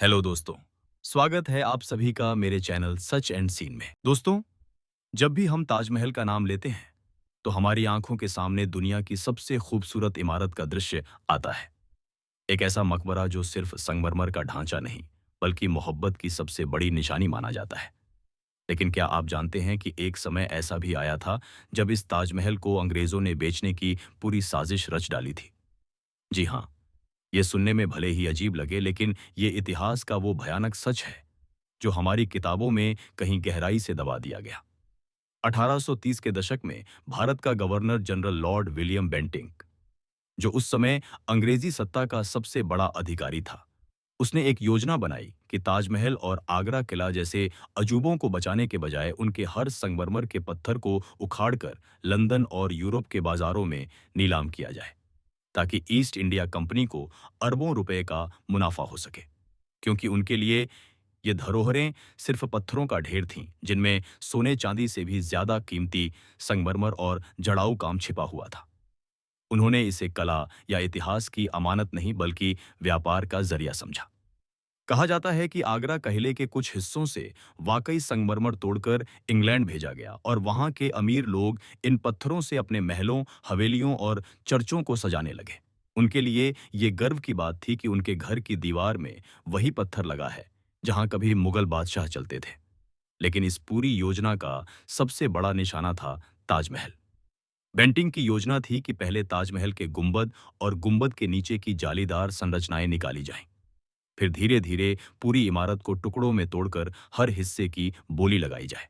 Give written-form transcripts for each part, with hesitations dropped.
Hello दोस्तों। स्वागत है आप सभी का मेरे चैनल सच एंड सीन में। दोस्तों, जब भी हम ताजमहल का नाम लेते हैं तो हमारी आंखों के सामने दुनिया की सबसे खूबसूरत इमारत का दृश्य आता है। एक ऐसा मकबरा जो सिर्फ संगमरमर का ढांचा नहीं बल्कि मोहब्बत की सबसे बड़ी निशानी माना जाता है। लेकिन क्या आप जानते हैं कि एक समय ऐसा भी आया था जब इस ताजमहल को अंग्रेजों ने बेचने की पूरी साजिश रच डाली थी। जी हाँ, ये सुनने में भले ही अजीब लगे लेकिन ये इतिहास का वो भयानक सच है जो हमारी किताबों में कहीं गहराई से दबा दिया गया। 1830 के दशक में भारत का governor general Lord William Bentinck, जो उस समय अंग्रेजी सत्ता का सबसे बड़ा अधिकारी था, उसने एक योजना बनाई कि ताजमहल और आगरा किला जैसे अजूबों को बचाने के बजाय उनके हर संगमरमर के पत्थर को उखाड़कर लंदन और यूरोप के बाजारों में नीलाम किया जाए, ताकि ईस्ट इंडिया कंपनी को अरबों रुपए का मुनाफा हो सके। क्योंकि उनके लिए ये धरोहरें सिर्फ पत्थरों का ढेर थीं, जिनमें सोने चांदी से भी ज्यादा कीमती संगमरमर और जड़ाऊ काम छिपा हुआ था। उन्होंने इसे कला या इतिहास की अमानत नहीं बल्कि व्यापार का जरिया समझा। कहा जाता है कि आगरा किले के कुछ हिस्सों से वाकई संगमरमर तोड़कर इंग्लैंड भेजा गया और वहां के अमीर लोग इन पत्थरों से अपने महलों, हवेलियों और चर्चों को सजाने लगे। उनके लिए ये गर्व की बात थी कि उनके घर की दीवार में वही पत्थर लगा है जहां कभी मुगल बादशाह चलते थे। लेकिन इस पूरी योजना का सबसे बड़ा निशाना था ताजमहल। बेंटिंग की योजना थी कि पहले ताजमहल के गुंबद और गुंबद के नीचे की जालीदार संरचनाएं निकाली जाएं। फिर धीरे धीरे पूरी इमारत को टुकड़ों में तोड़कर हर हिस्से की बोली लगाई जाए।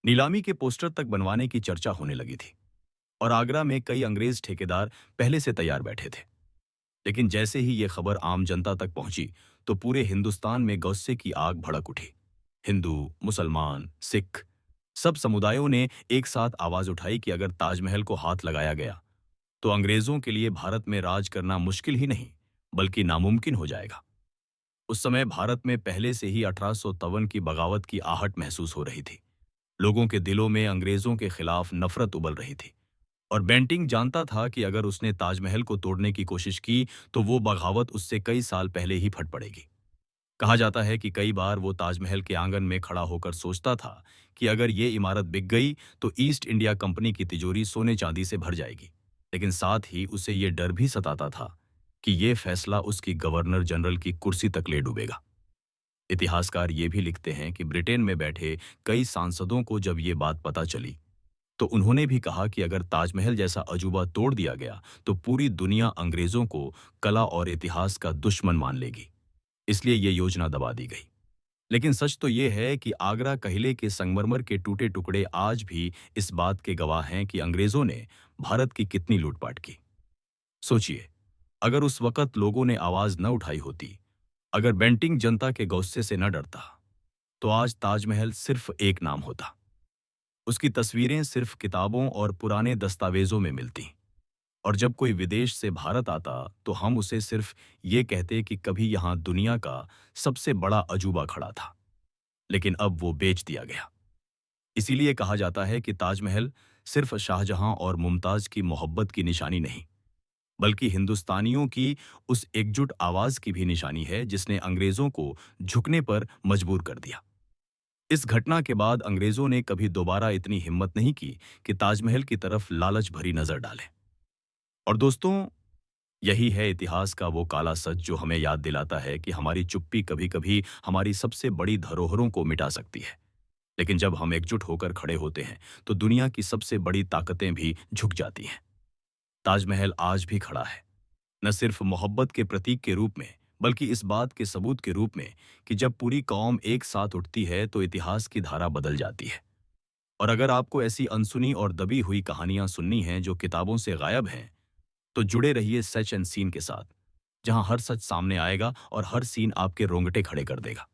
नीलामी के पोस्टर तक बनवाने की चर्चा होने लगी थी और आगरा में कई अंग्रेज ठेकेदार पहले से तैयार बैठे थे। लेकिन जैसे ही ये खबर आम जनता तक पहुंची तो पूरे हिंदुस्तान में गुस्से की आग भड़क उठी। हिंदू, मुसलमान, सिख, सब समुदायों ने एक साथ आवाज उठाई कि अगर ताजमहल को हाथ लगाया गया तो अंग्रेजों के लिए भारत में राज करना मुश्किल ही नहीं बल्कि नामुमकिन हो जाएगा। उस समय भारत में पहले से ही 1853 की बगावत की आहट महसूस हो रही थी। लोगों के दिलों में अंग्रेजों के खिलाफ नफरत उबल रही थी और बेंटिंग जानता था कि अगर उसने ताजमहल को तोड़ने की कोशिश की तो वो बगावत उससे कई साल पहले ही फट पड़ेगी। कहा जाता है कि कई बार वो ताजमहल के आंगन में खड़ा होकर सोचता था कि अगर ये इमारत बिक गई तो ईस्ट इंडिया कंपनी की तिजोरी सोने चांदी से भर जाएगी। लेकिन साथ ही उसे ये डर भी सताता था कि ये फैसला उसकी गवर्नर जनरल की कुर्सी तक ले डूबेगा। इतिहासकार ये भी लिखते हैं कि ब्रिटेन में बैठे कई सांसदों को जब ये बात पता चली तो उन्होंने भी कहा कि अगर ताजमहल जैसा अजूबा तोड़ दिया गया तो पूरी दुनिया अंग्रेजों को कला और इतिहास का दुश्मन मान लेगी। इसलिए ये योजना दबा दी गई। लेकिन सच तो ये है कि आगरा किले के संगमरमर के टूटे टुकड़े आज भी इस बात के गवाह हैं कि अंग्रेजों ने भारत की कितनी लूटपाट की। सोचिए, अगर उस वक्त लोगों ने आवाज न उठाई होती, अगर बेंटिंग जनता के गुस्से से न डरता, तो आज ताजमहल सिर्फ एक नाम होता। उसकी तस्वीरें सिर्फ किताबों और पुराने दस्तावेजों में मिलती और जब कोई विदेश से भारत आता तो हम उसे सिर्फ ये कहते कि कभी यहाँ दुनिया का सबसे बड़ा अजूबा खड़ा था। लेकिन अब वो बेच दिया गया। इसीलिए कहा जाता है कि ताजमहल सिर्फ शाहजहां और मुमताज की मोहब्बत की निशानी नहीं बल्कि हिंदुस्तानियों की उस एकजुट आवाज की भी निशानी है जिसने अंग्रेजों को झुकने पर मजबूर कर दिया। इस घटना के बाद अंग्रेजों ने कभी दोबारा इतनी हिम्मत नहीं की कि ताजमहल की तरफ लालच भरी नजर डालें। और दोस्तों, यही है इतिहास का वो काला सच जो हमें याद दिलाता है कि हमारी चुप्पी कभी-कभी हमारी सबसे बड़ी धरोहरों को मिटा सकती है। लेकिन जब हम एकजुट होकर खड़े होते हैं तो दुनिया की सबसे बड़ी ताकतें भी झुक जाती हैं। ताजमहल आज भी खड़ा है, न सिर्फ मोहब्बत के प्रतीक के रूप में बल्कि इस बात के सबूत के रूप में कि जब पूरी कौम एक साथ उठती है तो इतिहास की धारा बदल जाती है। और अगर आपको ऐसी अनसुनी और दबी हुई कहानियां सुननी हैं जो किताबों से गायब हैं, तो जुड़े रहिए सच एंड सीन के साथ, जहां हर सच सामने आएगा और हर सीन आपके रोंगटे खड़े कर देगा।